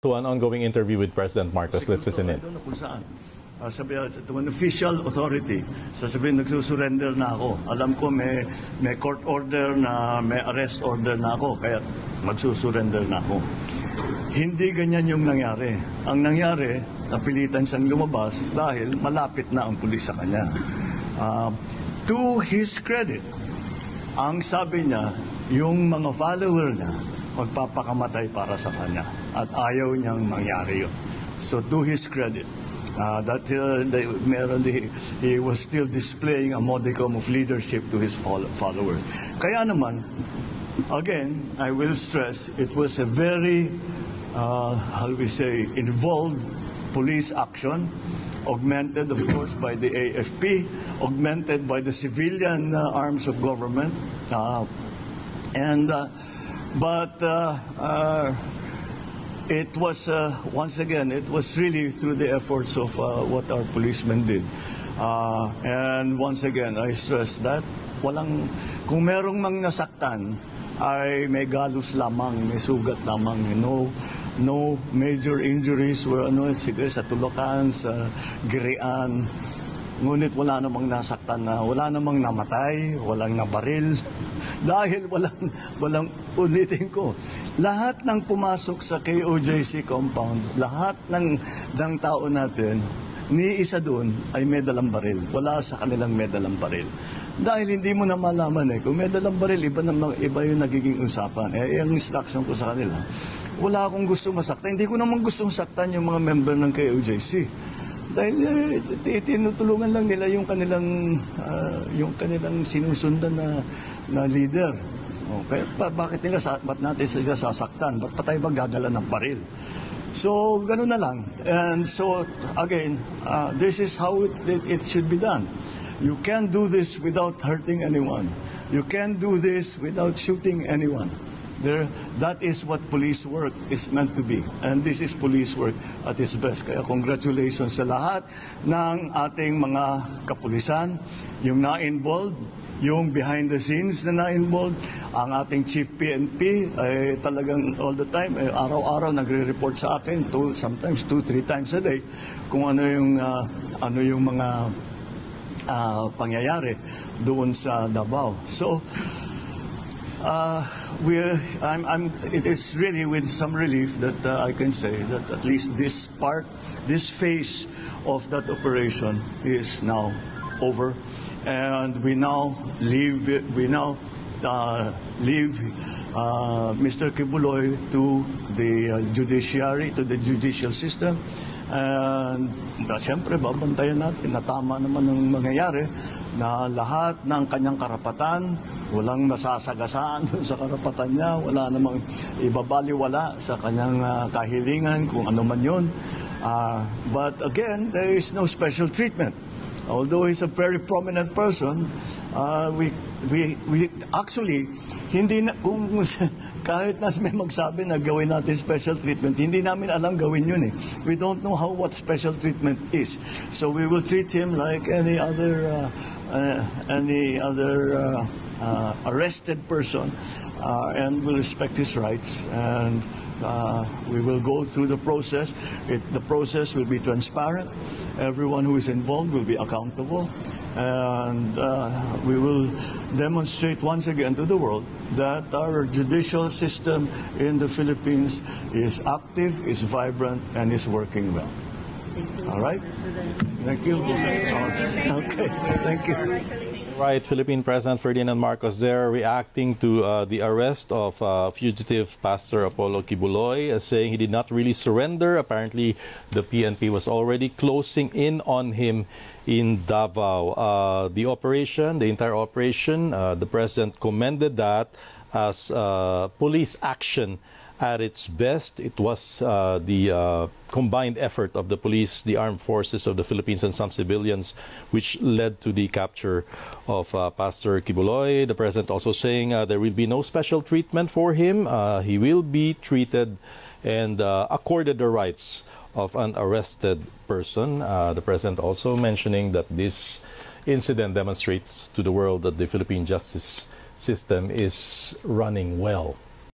To an ongoing interview with President Marcos. Let's listen in. Kung saan. Sabi to an official authority, sasabihin nagsusurrender na ako. Alam ko may court order na, may arrest order na ako, kaya magsusurrender na ako. Hindi ganyan yung nangyari. Ang nangyari, napilitan siyang lumabas dahil malapit na ang pulis sa kanya. To his credit, ang sabi niya, yung mga follower niya, magpapakamatay para sa kanya. At ayaw niyang mangyari yun. So to his credit, he was still displaying a modicum of leadership to his followers. Kaya naman, again, I will stress, it was a very, involved police action, augmented, of course, by the AFP, augmented by the civilian arms of government, it was, once again, it was really through the efforts of what our policemen did. And once again, I stress that kung merong mang nasaktan, ay may galos lamang, may sugat lamang. No major injuries were sa tulukan, sa girian. Ngunit wala namang nasaktan wala namang namatay, walang nabaril. Dahil walang ulitin ko. Lahat ng pumasok sa KOJC compound, lahat ng tao natin, ni isa doon ay may dalang baril. Wala sa kanilang may dalang baril. Dahil hindi mo na malaman kung may dalang baril, iba yung nagiging usapan. Ang instruction ko sa kanila, wala akong gusto masaktan. Hindi ko naman gustong saktan yung mga member ng KOJC. Dahil tinutulungan lang nila yung kanilang sinusundan na leader. Okay, bakit natin sila sasaktan? Ba't pa tayo magdadala ng baril? So, ganun na lang. And so, again, this is how it should be done. You can't do this without hurting anyone. You can't do this without shooting anyone. That is what police work is meant to be. And this is police work at its best. Kaya congratulations sa lahat ng ating mga kapulisan, yung na-involved, yung behind the scenes na na-involved, ang ating Chief PNP ay talagang all the time, araw-araw nagre-report sa akin, sometimes 2-3 times a day, kung ano yung mga pangyayari doon sa Davao. So, it is really with some relief that I can say that at least this phase of that operation is now over, and we now leave Mr. Kibuloy to the judiciary, to the judicial system. And siyempre, babantayan natin na tama naman ang mangyayari, na lahat ng kanyang karapatan, walang masasagasaan sa karapatan niya, wala namang ibabaliwala sa kanyang kahilingan, kung ano man yun. But again, there is no special treatment. Although he's a very prominent person, we actually, hindi na, kahit na may magsabi na gawin natin special treatment, hindi namin alam gawin yun We don't know what special treatment is. So we will treat him like any other arrested person, and we'll respect his rights, and we will go through the process. The process will be transparent. Everyone who is involved will be accountable. And we will demonstrate once again to the world that our judicial system in the Philippines is active, is vibrant, and is working well. All right? Thank you. Okay, thank you. Right, Philippine President Ferdinand Marcos there reacting to the arrest of fugitive Pastor Apollo Kibuloy, saying he did not really surrender. Apparently, the PNP was already closing in on him in Davao. The entire operation, the President commended that as police action at its best. It was the combined effort of the police, the armed forces of the Philippines, and some civilians, which led to the capture of Pastor Kibuloy. The President also saying there will be no special treatment for him. He will be treated and accorded the rights of an arrested person. The President also mentioning that this incident demonstrates to the world that the Philippine justice system is running well.